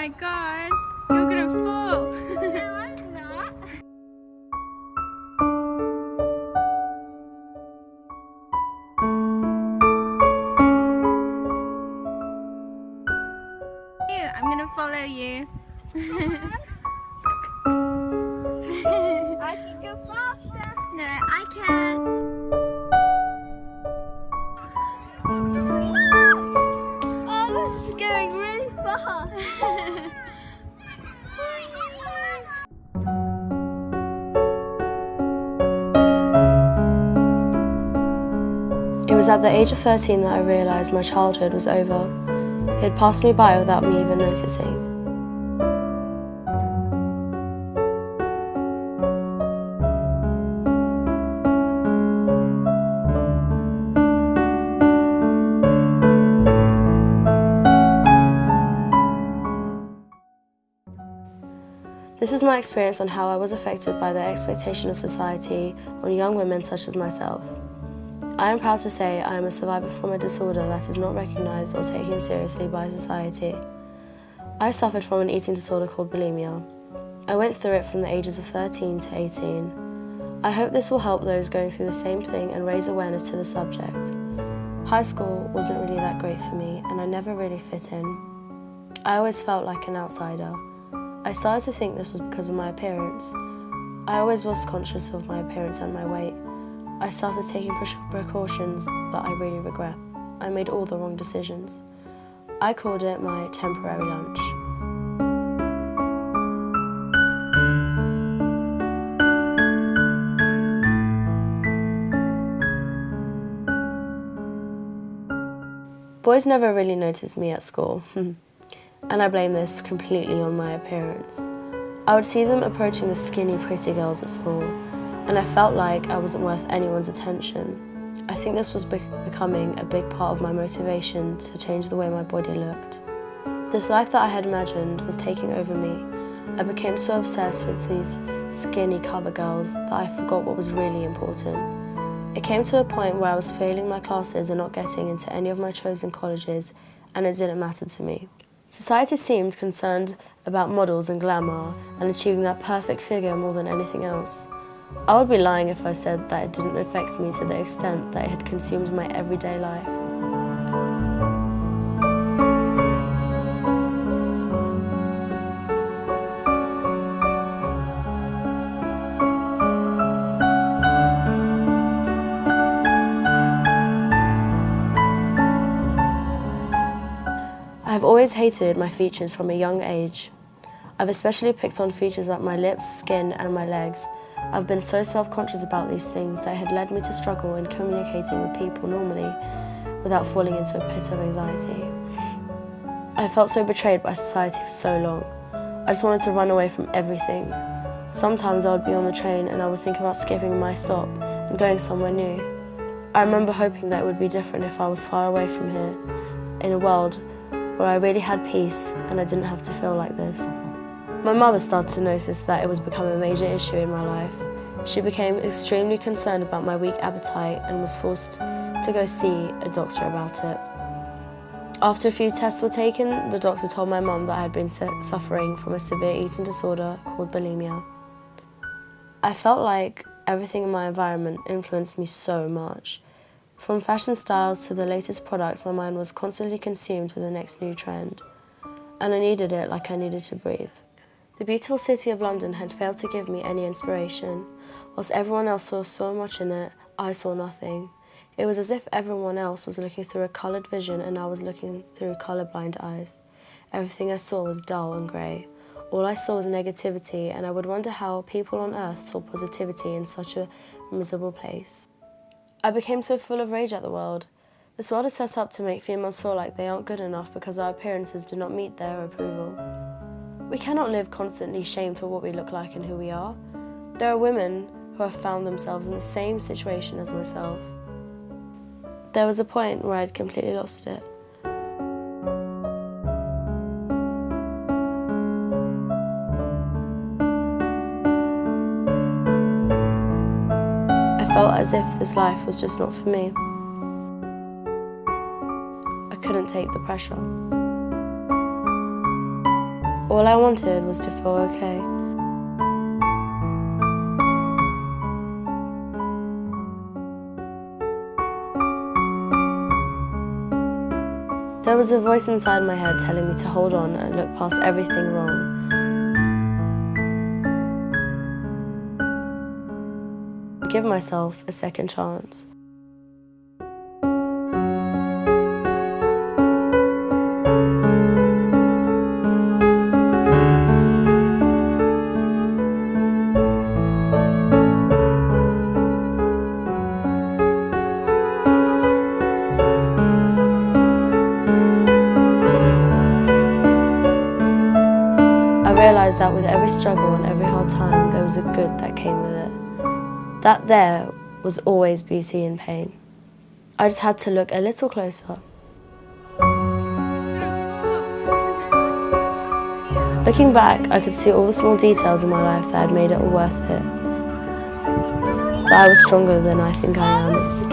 my god, you're gonna fall. No, I'm not. I'm gonna follow you. I can go faster. No, I can't. Oh, this is going really fast. It was at the age of 13 that I realised my childhood was over. It had passed me by without me even noticing. This is my experience on how I was affected by the expectation of society on young women such as myself. I am proud to say I am a survivor from a disorder that is not recognised or taken seriously by society. I suffered from an eating disorder called bulimia. I went through it from the ages of 13 to 18. I hope this will help those going through the same thing and raise awareness to the subject. High school wasn't really that great for me and I never really fit in. I always felt like an outsider. I started to think this was because of my appearance. I always was conscious of my appearance and my weight. I started taking precautions that I really regret. I made all the wrong decisions. I called it my temporary lunch. Boys never really noticed me at school. And I blame this completely on my appearance. I would see them approaching the skinny, pretty girls at school, and I felt like I wasn't worth anyone's attention. I think this was becoming a big part of my motivation to change the way my body looked. This life that I had imagined was taking over me. I became so obsessed with these skinny cover girls that I forgot what was really important. It came to a point where I was failing my classes and not getting into any of my chosen colleges, and it didn't matter to me. Society seemed concerned about models and glamour and achieving that perfect figure more than anything else. I would be lying if I said that it didn't affect me to the extent that it had consumed my everyday life. I've always hated my features from a young age. I've especially picked on features like my lips, skin and my legs. I've been so self-conscious about these things that it had led me to struggle in communicating with people normally without falling into a pit of anxiety. I felt so betrayed by society for so long. I just wanted to run away from everything. Sometimes I would be on the train and I would think about skipping my stop and going somewhere new. I remember hoping that it would be different if I was far away from here, in a world where I really had peace and I didn't have to feel like this. My mother started to notice that it was becoming a major issue in my life. She became extremely concerned about my weak appetite and was forced to go see a doctor about it. After a few tests were taken, the doctor told my mum that I had been suffering from a severe eating disorder called bulimia. I felt like everything in my environment influenced me so much. From fashion styles to the latest products, my mind was constantly consumed with the next new trend. And I needed it like I needed to breathe. The beautiful city of London had failed to give me any inspiration. Whilst everyone else saw so much in it, I saw nothing. It was as if everyone else was looking through a coloured vision and I was looking through colourblind eyes. Everything I saw was dull and grey. All I saw was negativity, and I would wonder how people on earth saw positivity in such a miserable place. I became so full of rage at the world. This world is set up to make females feel like they aren't good enough because our appearances do not meet their approval. We cannot live constantly shamed for what we look like and who we are. There are women who have found themselves in the same situation as myself. There was a point where I'd completely lost it. I felt as if this life was just not for me. I couldn't take the pressure. All I wanted was to feel okay. There was a voice inside my head telling me to hold on and look past everything wrong. Give myself a second chance. I realised that with every struggle and every hard time, there was a good that came with it. That there was always beauty in pain. I just had to look a little closer. Looking back, I could see all the small details in my life that had made it all worth it. That I was stronger than I think I am.